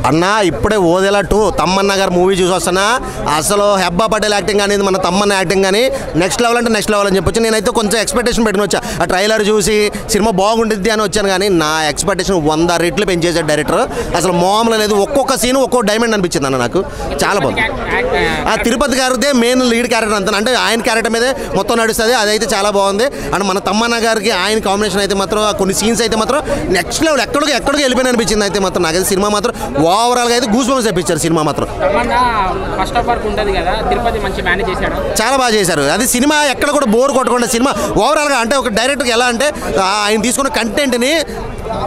అన్న ఇప్పుడే ఓదెలా 2 తమ్మన్న గారు మూవీ చూసి వస్తున్నా. అసలు హెబ్బా పటేల్ యాక్టింగ్ అనేది మన తమ్మన్న యాక్టింగ్ కానీ నెక్స్ట్ లెవెల్ అంటే నెక్స్ట్ లెవెల్ అని చెప్పొచ్చు. నేనైతే కొంచెం ఎక్స్పెక్టేషన్ పెట్టుకుని వచ్చా. ఆ ట్రైలర్ చూసి సినిమా బాగుంటుంది అని వచ్చాను, కానీ నా ఎక్స్పెక్టేషన్ 100 రెట్లు పెంచేసాడు డైరెక్టర్. అసలు మామూలు లేదు, ఒక్కొక్క సీన్ ఒక్కొక్క డైమండ్ అనిపించింది అన్న నాకు. చాలా బాగుంది. ఆ తిరుపతి గారిదే మెయిన్ లీడ్ క్యారెక్టర్ అంతా, అంటే ఆయన క్యారెక్టర్ మీదే మొత్తం నడుస్తుంది. అదైతే చాలా బాగుంది. అండ్ మన తమ్మన్న గారికి ఆయన కాంబినేషన్ అయితే మాత్రం కొన్ని సీన్స్ అయితే మాత్రం నెక్స్ట్ లెవెల్ ఎక్కడికి వెళ్ళిపోయిన అనిపించింది. అయితే మాత్రం నాకైతే సినిమా మాత్రం ఓవరాల్గా అయితే గూస్ బంప్స్ తెప్పించారు సినిమా మాత్రం. చాలా బాగా చేశారు. అది సినిమా ఎక్కడ కూడా బోర్ కొట్టకుండా సినిమా ఓవరాల్గా, అంటే ఒక డైరెక్టర్కి ఎలా అంటే ఆయన తీసుకున్న కంటెంట్ని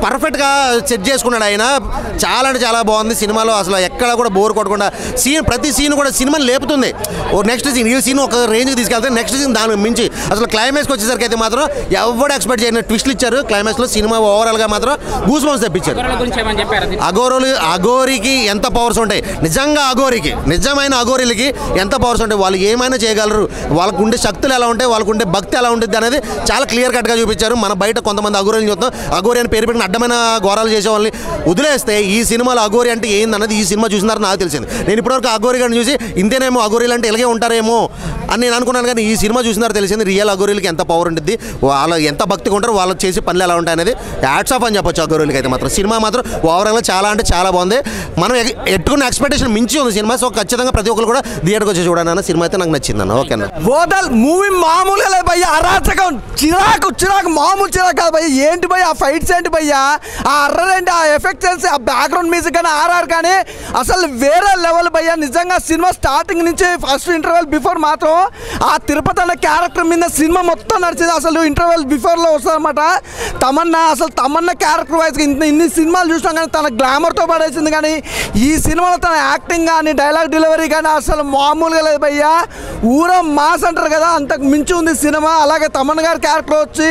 పర్ఫెక్ట్గా సెట్ చేసుకున్నాడు ఆయన. చాలా అంటే చాలా బాగుంది సినిమాలో. అసలు ఎక్కడ కూడా బోర్ కొట్టకుండా ప్రతి సీన్ కూడా సినిమాని లేపుతుంది. ఓ నెక్స్ట్ సీన్ ఈ సీన్ ఒక రేంజ్కి తీసుకెళ్తే నెక్స్ట్ సీన్ దానికి మించి అసలు క్లైమాక్స్కి వచ్చేసరికి అయితే మాత్రం ఎవరు ఎక్స్పెక్ట్ చేయని ట్విస్ట్లు ఇచ్చారు క్లైమాక్స్లో. సినిమా ఓవరాల్గా మాత్రం గూస్ బంప్స్ తెప్పించారు. అఘోరికి ఎంత పవర్స్ ఉంటాయి నిజంగా, నిజమైన అఘోరీలకి ఎంత పవర్స్ ఉంటాయి, వాళ్ళు ఏమైనా చేయగలరు, వాళ్ళకు ఉండే శక్తులు ఎలా ఉంటాయి, వాళ్ళకు ఉండే భక్తి ఎలా ఉంటుంది అనేది చాలా క్లియర్ కట్గా చూపించారు. మన బయట కొంతమంది అఘోరీని చూస్తాం, అఘోరి అని పేరు పెట్టిన అడ్డమైన ఘోరాలు చేసే వాళ్ళని వదిలేస్తే ఈ సినిమాలో అఘోరి అంటే ఏందన్నది ఈ సినిమా చూసినారు నాకు తెలిసింది. నేను ఇప్పటివరకు అఘోరి గారిని చూసి ఇంతేనేమో అఘోరీలు అంటే ఇలాగే ఉంటారేమో అని నేను అనుకున్నాను, కానీ ఈ సినిమా చూసినారు తెలిసింది రియల్ అఘోరీలకి ఎంత పవర్ ఉంటుంది, వాళ్ళు ఎంత భక్తిగా ఉంటారు, వాళ్ళు చేసే పనులు ఎలా ఉంటాయి అనేది హ్యాట్స్ ఆఫ్ అని చెప్పొచ్చు అఘోరీలకి అయితే మాత్రం. సినిమా మాత్రం ఓవరాల్గా చాలా అంటే చాలా బాగుంది. మనం ఎట్టుకున్న ఎక్స్పెక్టేషన్ మించి ఉంది సినిమా. సో ఖచ్చితంగా ప్రతి ఒక్కరు కూడా థియేటర్కి వచ్చి చూడాలన్న సినిమా అయితే నాకు నచ్చింది అన్న. ఓకేనా ఓదల్ మూవీ మామూలుగా లేదు భయ్య, అరాచకం చిరాకు మామూలు చిరాకు కాదు భయ్య. ఏంటి భయ్య ఆ ఫైట్స్ ఏంటి భయ్య, ఆ అర్రర్ ఏంటి, ఆ ఎఫెక్ట్స్, ఆ బ్యాక్గ్రౌండ్ మ్యూజిక్ కానీ ఆర్ఆర్ కానీ అసలు వేరే లెవెల్ భయ్య. నిజంగా సినిమా స్టార్టింగ్ నుంచి ఫస్ట్ ఇంటర్వెల్ బిఫోర్ మాత్రం ఆ తిరుపతి అన్న క్యారెక్టర్ మీద సినిమా మొత్తం నడిచింది. అసలు ఇంటర్వెల్ బిఫోర్లో వస్తుంది అనమాట తమన్నా. అసలు తమన్నా క్యారెక్టర్ వైజ్గా ఇన్ని సినిమాలు చూసినాం కానీ తన గ్లామర్తో పడేసింది, కానీ ఈ సినిమాలో తన యాక్టింగ్ కానీ డైలాగ్ డెలివరీ కానీ అసలు మామూలుగా లేదు భయ్యా. ఊరా మాస్ అంటారు కదా, అంతకు మించి ఉంది సినిమా. అలాగే తమన్ గారి క్యారెక్టర్ వచ్చి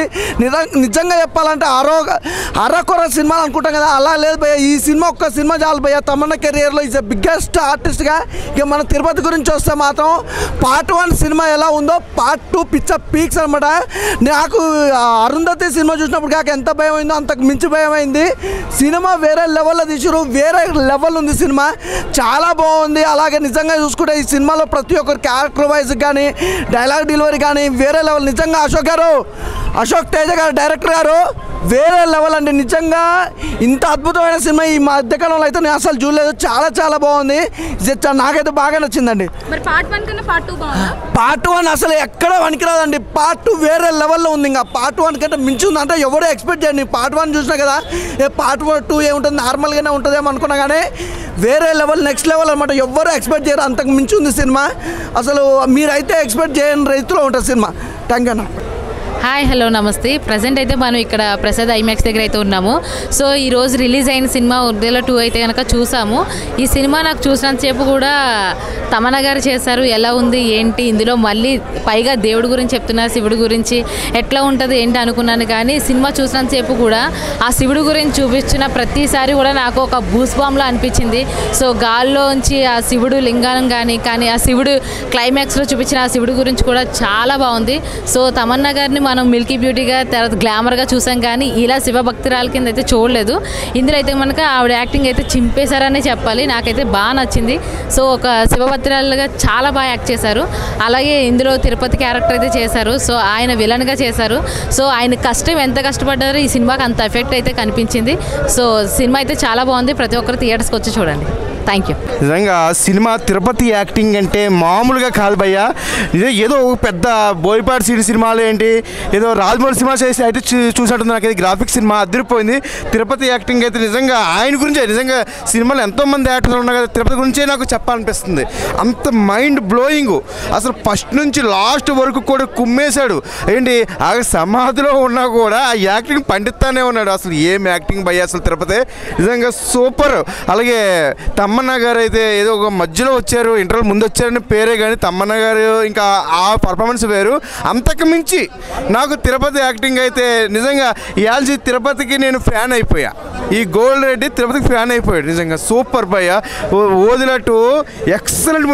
నిజంగా చెప్పాలంటే అరకొర సినిమాలు అనుకుంటాం కదా, అలా లేదు భయ్య. ఈ సినిమా ఒక్క సినిమా చాలు భయ్య తమన్నా కెరియర్లో ఈజ్ బిగ్గెస్ట్ ఆర్టిస్ట్గా. ఇక మన తిరుపతి గురించి వస్తే మాత్రం పార్ట్ 1 సినిమా ఎలా ఉందో పార్ట్ 2 పిచ్చ పీక్స్ అనమాట. నాకు అరుంధతి సినిమా చూసినప్పుడు కాక ఎంత భయం అయిందో అంతకు మించి భయం అయింది. సినిమా వేరే లెవెల్లో తీసారు, వేరే లెవెల్ ఉంది సినిమా, చాలా బాగుంది. అలాగే నిజంగా చూసుకుంటే ఈ సినిమాలో ప్రతి ఒక్కరు క్యారెక్టర్ వైజ్ కానీ డైలాగ్ డెలివరీ కానీ వేరే లెవెల్. నిజంగా అశోక్ తేజ గారు డైరెక్టర్ గారు వేరే లెవెల్ అండి. నిజంగా ఇంత అద్భుతమైన సినిమా ఈ మధ్యకాలంలో అయితే నేను అసలు చూడలేదు. చాలా చాలా బాగుంది, నాకైతే బాగా నచ్చిందండి. పార్ట్ 1 అసలు ఎక్కడ వనికిరాదండి. పార్ట్ 2 వేరే లెవెల్లో ఉంది. ఇంకా పార్ట్ 1 కంటే మించి ఉంది అంటే ఎవడో ఎక్స్పెక్ట్ చేయండి. పార్ట్ 1 చూసినా కదా, పార్ట్ 2 ఏముంటుంది నార్మల్గానే ఉంటుందేమో అనుకున్నా, కానీ వేరే లెవెల్ నెక్స్ట్ లెవెల్ అనమాట. ఎవ్వరూ ఎక్స్పెక్ట్ చేయరు, అంతకు మించి ఉంది సినిమా. అసలు మీరైతే ఎక్స్పెక్ట్ చేయని రైతులో ఉంటుంది సినిమా. థ్యాంక్ యూ అన్న. హాయ్ హలో నమస్తే. ప్రజెంట్ అయితే మనం ఇక్కడ ప్రసాద్ ఐమాక్స్ దగ్గర అయితే ఉన్నాము. సో ఈరోజు రిలీజ్ అయిన సినిమా ఉర్దేలో 2 అయితే కనుక చూసాము. ఈ సినిమా నాకు చూసినంతసేపు కూడా తమన్నా గారు చేశారు, ఎలా ఉంది ఏంటి ఇందులో, మళ్ళీ పైగా దేవుడి గురించి చెప్తున్నారు, శివుడి గురించి ఎట్లా ఉంటుంది ఏంటి అనుకున్నాను, కానీ సినిమా చూసినంతసేపు కూడా ఆ శివుడి గురించి చూపించిన ప్రతిసారి కూడా నాకు ఒక బూస్ బాంబ్లా అనిపించింది. సో గాల్లోంచి ఆ శివుడు లింగానం కానీ ఆ శివుడు క్లైమాక్స్లో చూపించిన ఆ శివుడి గురించి కూడా చాలా బాగుంది. సో తమన్నా గారిని మనం మిల్కీ బ్యూటీగా తర్వాత గ్లామర్గా చూసాం, కానీ ఇలా శివభక్తురాల కింద అయితే చూడలేదు. ఇందులో అయితే మనకు ఆవిడ యాక్టింగ్ అయితే చింపేశారనే చెప్పాలి. నాకైతే బాగా నచ్చింది. సో ఒక శివభక్తురాలుగా చాలా బాగా యాక్ట్ చేశారు. అలాగే ఇందులో తిరుపతి క్యారెక్టర్ అయితే చేశారు. సో ఆయన విలన్గా చేశారు. సో ఆయన కష్టం ఎంత కష్టపడ్డారో ఈ సినిమాకి అంత ఎఫెక్ట్ అయితే కనిపించింది. సో సినిమా అయితే చాలా బాగుంది. ప్రతి ఒక్కరు థియేటర్స్కి వచ్చి చూడండి. Thank you. నిజంగా సినిమా తిరుపతి యాక్టింగ్ అంటే మామూలుగా కాదు భయ్య. ఏదో పెద్ద బోయపాటి సినిమాలు ఏంటి ఏదో రాజమౌళి సినిమా చేసి అయితే చూసినట్టుంది. నాకైతే గ్రాఫిక్స్ సినిమా అదిరిపోయింది. తిరుపతి యాక్టింగ్ అయితే నిజంగా ఆయన గురించే, నిజంగా సినిమాలో ఎంతోమంది యాక్టర్లు ఉన్నారు కదా, తిరుపతి గురించే నాకు చెప్పాలనిపిస్తుంది. అంత మైండ్ బ్లోయింగ్. అసలు ఫస్ట్ నుంచి లాస్ట్ వరకు కూడా కుమ్మేశాడు. ఏంటి ఆ సమాధిలో ఉన్నా కూడా ఆ యాక్టింగ్ పండిస్తానే ఉన్నాడు. అసలు ఏం యాక్టింగ్ భయ్య అసలు తిరుపతి నిజంగా సూపర్. అలాగే తమ్మన్న గారు అయితే ఏదో ఒక మధ్యలో వచ్చారు, ఇంటర్వ్యూ ముందు వచ్చారని పేరే, కానీ తమ్మన్న గారు ఇంకా ఆ పర్ఫార్మెన్స్ వేరు. అంతకు మించి నాకు తిరుపతి యాక్టింగ్ అయితే నిజంగా యాల్జీ తిరుపతికి నేను ఫ్యాన్ అయిపోయా. ఈ గోల్డ్ రెడ్డి తిరుపతికి ఫ్యాన్ అయిపోయాడు. నిజంగా సూపర్ భయ్య. ఓదినట్టు ఎక్సలెంట్.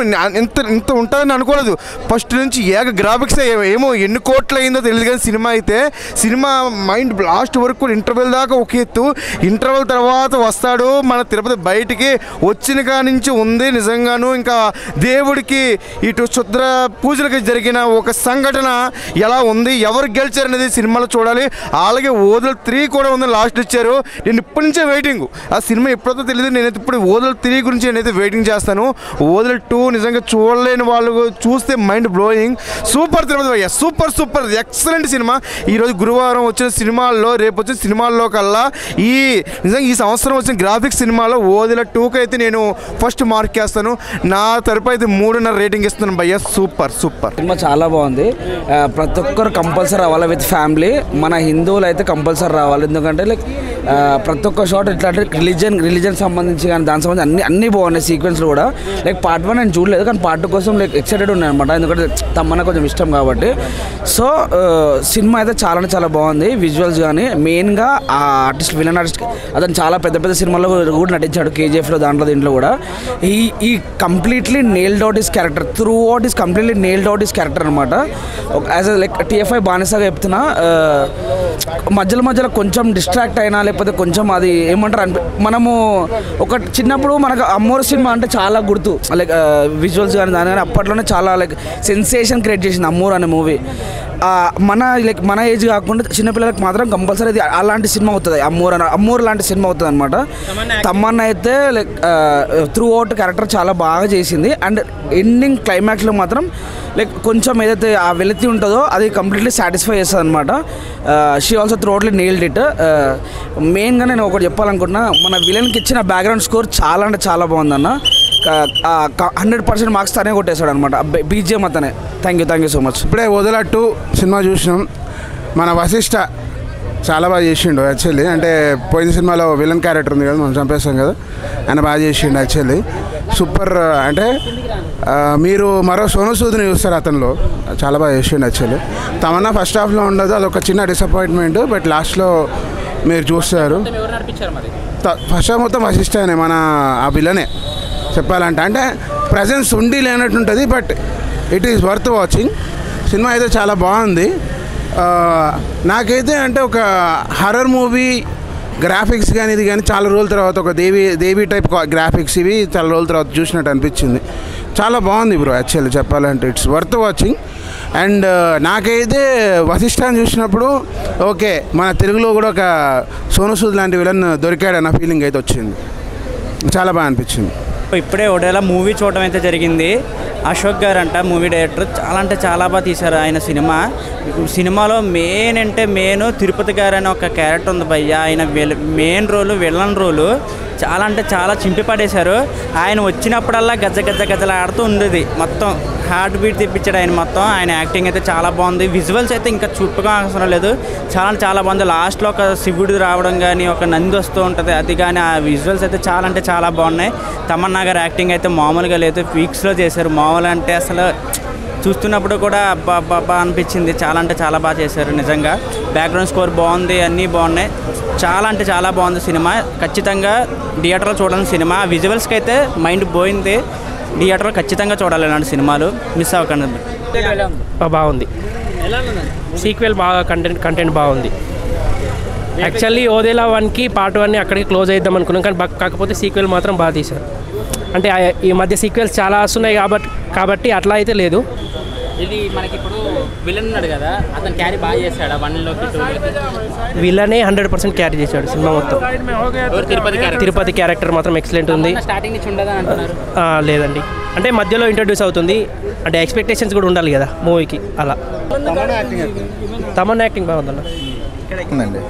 ఇంత ఉంటుందని అనుకోలేదు ఫస్ట్ నుంచి. గ్రాఫిక్స్ ఏమో ఎన్ని కోట్లు అయిందో తెలియదు కానీ సినిమా మైండ్ లాస్ట్ వరకు ఇంటర్వెల్ దాకా ఒక ఎత్తు. ఇంటర్వెల్ తర్వాత వస్తాడు మన తిరుపతి బయటికి వచ్చిన కానించి ఉంది నిజంగాను. ఇంకా దేవుడికి ఇటు శుద్ర పూజలకి జరిగిన ఒక సంఘటన ఎలా ఉంది, ఎవరు గెలిచారు అనేది సినిమాలో చూడాలి. అలాగే ఓదల్ 3 కూడా ఉంది, లాస్ట్ ఇచ్చారు. నేను ఇప్పటి నుంచే వెయిటింగ్. ఆ సినిమా ఎప్పుడైతే తెలియదు. నేనైతే ఇప్పుడు ఓదల్ 3 గురించి నేనైతే వెయిటింగ్ చేస్తాను. ఓదల్ 2 నిజంగా చూడలేని వాళ్ళు చూస్తే మైండ్ బ్లోయింగ్. సూపర్ తిరుపతి భయ్య, సూపర్ ఎక్సలెంట్ సినిమా. ఈరోజు గురువారం వచ్చిన సినిమాల్లో, రేపు వచ్చిన సినిమాల్లో కల్లా నిజంగా ఈ సంవత్సరం వచ్చిన గ్రాఫిక్స్ సినిమాలో ఓదిల 2కి అయితే నేను ఫస్ట్ మార్క్ వేస్తాను. నా తరపు అయితే 3.5 రేటింగ్ ఇస్తున్నాను భయ్య. సూపర్ సినిమా చాలా బాగుంది. ప్రతి ఒక్కరు కంపల్సరీ రావాలి విత్ ఫ్యామిలీ. మన హిందువులు అయితే కంపల్సరీ రావాలి. ఎందుకంటే లైక్ ప్రతి ఒక్క షాట్ ఇట్లాంటి రిలీజన్ సంబంధించి కానీ దానికి సంబంధించి అన్నీ బాగున్నాయి. సీక్వెన్స్లు కూడా లైక్ పార్ట్ 1 నేను చూడలేదు కానీ పార్ట్ 2 కోసం లైక్ ఎక్సైటెడ్ ఉన్నాను అనమాట. ఎందుకంటే తమ్మన్న కొంచెం ఇష్టం కాబట్టి. సో సినిమా అయితే చాలా బాగుంది. విజువల్స్ కానీ మెయిన్గా ఆ ఆర్టిస్ట్, విలన్ ఆర్టిస్ట్, అతను చాలా పెద్ద సినిమాల్లో కూడా నటించాడు. KGFలో దీంట్లో కూడా ఈ completely nailed out his character. Through out is completely nailed out his character అనమాట. యాజ్ లైక్ TFI బానిసగా చెప్తున్నా. మధ్యలో కొంచెం డిస్ట్రాక్ట్ అయినా లేకపోతే కొంచెం అది ఏమంటారు మనము ఒక చిన్నప్పుడు మనకు అమ్మోరు సినిమా అంటే చాలా గుర్తు. లైక్ విజువల్స్ కానీ దాని కానీ అప్పట్లోనే చాలా లైక్ సెన్సేషన్ క్రియేట్ చేసింది అమ్మోరు అనే మూవీ. మన ఏజ్ కాకుండా చిన్నపిల్లలకు మాత్రం కంపల్సరీ అలాంటి సినిమా అవుతుంది. అమ్మోరు లాంటి సినిమా అవుతుంది అనమాట. తమ్మన్న అయితే లైక్ త్రూ అవుట్ క్యారెక్టర్ చాలా బాగా చేసింది. అండ్ ఎండింగ్ క్లైమాక్స్లో మాత్రం లైక్ కొంచెం ఏదైతే ఆ వెలితి ఉంటుందో అది కంప్లీట్లీ సాటిస్ఫై చేస్తుంది అనమాట. She also throughoutly nailed it. మెయిన్గా నేను ఒకటి చెప్పాలనుకుంటున్నా, మన విలన్కి ఇచ్చిన బ్యాక్గ్రౌండ్ స్కోర్ చాలా అంటే చాలా బాగుందన్న. 100% మార్క్స్ తనే కొట్టేశాడు అనమాట. BGM అతనే. Thank you so much. ఇప్పుడే ఓదెల 2 సినిమా చూసినాం. మన వశిష్ఠ చాలా బాగా చేసిండు యాక్చువల్లీ. అంటే పోయిన సినిమాలో విలన్ క్యారెక్టర్ ఉంది కదా, మనం చంపేస్తాం కదా, ఆయన బాగా చేసిండు యాక్చువల్లీ. సూపర్. అంటే మీరు మరో సోను సూద్ని చూస్తారు అతనిలో, చాలా బాగా చేసిండు యాక్చువల్లీ. తమన్నా ఫస్ట్ హాఫ్లో ఉండదు, అదొక చిన్న డిసప్పాయింట్మెంట్. బట్ లాస్ట్లో మీరు చూస్తారు. ఫస్ట్ హాఫ్ మొత్తం వశిష్ఠనే, మన ఆ విలనే చెప్పాలంటే. అంటే ప్రజెన్స్ ఉండి లేనట్టుంటుంది. But it is worth watching. Cinema అయితే చాలా బాగుంది. నాకైతే అంటే ఒక హర్రర్ మూవీ గ్రాఫిక్స్ కానీ ఇది కానీ చాలా రోజుల తర్వాత ఒక దేవి టైప్ గ్రాఫిక్స్ ఇవి చాలా రోజుల తర్వాత చూసినట్టు అనిపించింది. చాలా బాగుంది బ్రో యాక్చువల్లీ చెప్పాలంటే. It's worth watching. అండ్ నాకైతే వశిష్ఠాన్ని చూసినప్పుడు ఓకే, మన తెలుగులో కూడా ఒక సోను సూద్ లాంటి విలన్ దొరికాడన్న ఫీలింగ్ అయితే వచ్చింది. చాలా బాగా అనిపించింది. ఇప్పుడే ఓడేలా మూవీ చూడడం అయితే జరిగింది. అశోక్ గారు అంట మూవీ డైరెక్టర్, చాలా అంటే చాలా బాగా తీశారు ఆయన సినిమాలో. మెయిన్ తిరుపతి గారు అనే ఒక క్యారెక్టర్ ఉంది భయ్య. ఆయన మెయిన్ రోలు, విలన్ రోలు చాలా అంటే చాలా చింపి పడేశారు. ఆయన వచ్చినప్పుడల్లా గజ్జలు ఆడుతూ ఉండేది. మొత్తం హార్ట్ బీట్ తెప్పించాడు ఆయన మొత్తం. ఆయన యాక్టింగ్ అయితే చాలా బాగుంది. విజువల్స్ అయితే ఇంకా చుట్టుగా అవసరం లేదు, చాలా బాగుంది. లాస్ట్లో ఒక శివుడు రావడం కానీ, ఒక నంది వస్తూ ఉంటుంది, అది కానీ ఆ విజువల్స్ అయితే చాలా అంటే చాలా బాగున్నాయి. తమన్నా గారు యాక్టింగ్ అయితే మామూలుగా లేదు, పీక్స్లో చేశారు. మామూలు అంటే అసలు చూస్తున్నప్పుడు కూడా అబ్బా అనిపించింది. చాలా అంటే చాలా బాగా చేశారు నిజంగా. బ్యాక్గ్రౌండ్ స్కోర్ బాగుంది, అన్నీ బాగున్నాయి. చాలా అంటే చాలా బాగుంది సినిమా. ఖచ్చితంగా థియేటర్లో చూడాల్సిన సినిమా. విజువల్స్కి అయితే మైండ్ పోయింది. థియేటర్లో ఖచ్చితంగా చూడాలి ఇలాంటి సినిమాలు, మిస్ అవ్వకండి. బాగుంది. సీక్వెల్ బాగా కంటెంట్ బాగుంది. యాక్చువల్లీ ఓదేలా 1కి పార్ట్ 1 అక్కడికి క్లోజ్ అయిద్దాం అనుకున్నాం, కానీ కాకపోతే సీక్వెల్ మాత్రం బాగా తీశారు. అంటే ఈ మధ్య సీక్వెల్స్ చాలా వస్తున్నాయి కాబట్టి అట్లా అయితే లేదు. ఇది మనకి ఇప్పుడు విలన్ ఉన్నాడు కదా, అతను క్యారీ బాగా చేశాడు 1లోకి 2. విలనే 100% క్యారీ చేశాడు సినిమా మొత్తం. తిరుపతి క్యారెక్టర్ మాత్రం ఎక్సలెంట్ ఉంది. స్టార్టింగ్ నుంచి ఉండదని అంటున్నారు. లేదండి, అంటే మధ్యలో ఇంట్రడ్యూస్ అవుతుంది. అంటే ఎక్స్పెక్టేషన్స్ కూడా ఉండాలి కదా మూవీకి, అలా. తమన్నా యాక్టింగ్ బాగుందన్న. ఉందండి.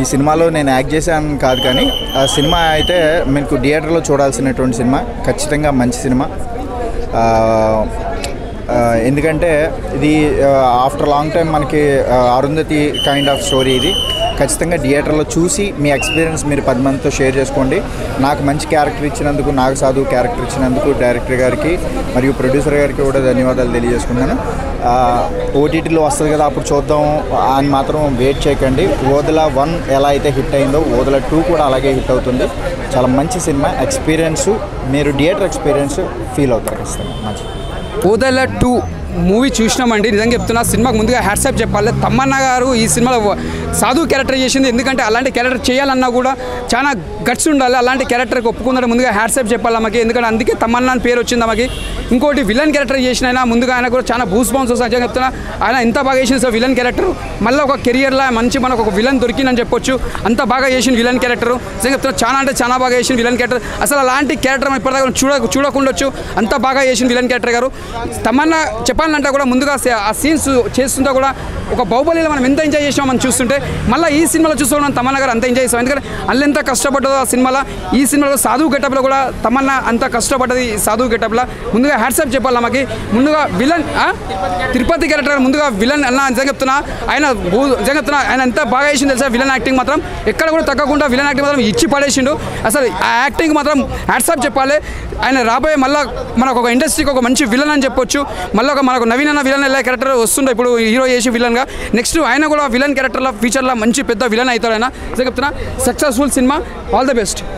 ఈ సినిమాలో నేను యాక్ట్ చేశాను కాదు, కానీ ఆ సినిమా అయితే మీకు థియేటర్లో చూడాల్సినటువంటి సినిమా. ఖచ్చితంగా మంచి సినిమా. ఎందుకంటే ఇది ఆఫ్టర్ లాంగ్ టైం మనకి అరుంధతి కైండ్ ఆఫ్ స్టోరీ ఇది. ఖచ్చితంగా థియేటర్లో చూసి మీ ఎక్స్పీరియన్స్ మీరు 10 మందితో షేర్ చేసుకోండి. నాకు మంచి క్యారెక్టర్ ఇచ్చినందుకు, నాకు సాధు క్యారెక్టర్ ఇచ్చినందుకు డైరెక్టర్ గారికి మరియు ప్రొడ్యూసర్ గారికి కూడా ధన్యవాదాలు తెలియజేసుకున్నాను. ఓటీటీలో వస్తుంది కదా అప్పుడు చూద్దాం అని మాత్రం వెయిట్ చేయకండి. ఓదెలా 1 ఎలా అయితే హిట్ అయిందో ఓదెలా 2 కూడా అలాగే హిట్ అవుతుంది. చాలా మంచి సినిమా ఎక్స్పీరియన్స్, మీరు థియేటర్ ఎక్స్పీరియన్స్ ఫీల్ అవుతారు ఖచ్చితంగా. మంచి ఓదెలా 2 మూవీ చూసినామండి. నిజంగా చెప్తున్నా, సినిమాకు ముందుగా హ్యాట్సాప్ చెప్పాలి. తమన్నా గారు ఈ సినిమాలో సాధు క్యారెక్టర్ చేసింది. ఎందుకంటే అలాంటి క్యారెక్టర్ చేయాలన్నా కూడా చాలా గట్స్ ఉండాలి. అలాంటి క్యారెక్టర్కి ఒప్పుకుందంటే ముందుగా హ్యాట్సాప్ చెప్పాలి ఆమెకి. ఎందుకంటే అందుకే తమన్నా అని పేరు వచ్చింది ఆమెకి. ఇంకోటి విలన్ క్యారెక్టర్ చేసిన ఆయన ముందుగా ఆయన కూడా చాలా బూస్ బౌన్స్ వస్తుంది. నిజంగా చెప్తున్నా, ఆయన ఎంత బాగా చేసింది సార్ విలన్ క్యారెక్టర్. మళ్ళీ ఒక కెరియర్లో మంచి మనకు ఒక విలన్ దొరికిందని చెప్పొచ్చు. అంత బాగా చేసిన విలన్ క్యారెక్టర్. నిజంగా చెప్తున్నా, చాలా అంటే చాలా బాగా చేసిన విలన్ క్యారెక్టర్. అసలు అలాంటి క్యారెక్టర్ మనం ఇప్పటిదాకా చూడకుండొచ్చు. అంత బాగా చేసిన విలన్ క్యారెక్టర్ గారు. తమన్నా చెప్పాలంటే కూడా ముందుగా ఆ సీన్స్ చేస్తుంటే కూడా ఒక బాహుబలిలో మనం ఎంత ఎంజాయ్ చేసామో మనం చూస్తుంటే మళ్ళీ ఈ సినిమాలో చూస్తే మనం తమన్నా గారు అంత ఎంజాయ్ చేస్తాం. ఎందుకంటే అల్ల ఎంత కష్టపడ్డదో ఆ సినిమాలో, ఈ సినిమాలో సాధు గెటప్లో కూడా తమన్నా అంత కష్టపడ్డది. సాధు గెటప్లో ముందుగా హ్యాట్సాప్ చెప్పాలి మాకు. ముందుగా విలన్ తిరుపతి క్యారెక్టర్ ముందుగా విలన్ అన్న నిజంగా చెప్తున్నా, నిజంగా చెప్తున్నా ఆయన ఎంత బాగా చేసింది తెలుసా. విలన్ యాక్టింగ్ మాత్రం ఎక్కడ కూడా తగ్గకుండా విలన్ యాక్టింగ్ మాత్రం ఇచ్చి పడేసిండు. అసలు ఆ యాక్టింగ్ మాత్రం హ్యాట్సాప్ చెప్పాలి. ఆయన రాబోయే మళ్ళీ మనకు ఒక ఇండస్ట్రీకి ఒక మంచి విలన్ అని చెప్పొచ్చు. మళ్ళీ ఒక మనకు నవీన్ అన్న విలన్ ఎలా క్యారెక్టర్ వస్తుండే ఇప్పుడు హీరో చేసి విలన్గా. నెక్స్ట్ ఆయన కూడా విలన్ క్యారెక్టర్లో ఫ్యూచర్లో మంచి పెద్ద విలన్ అవుతాడు ఆయన. నిజంగా చెప్తున్నా, successful cinema. All the best.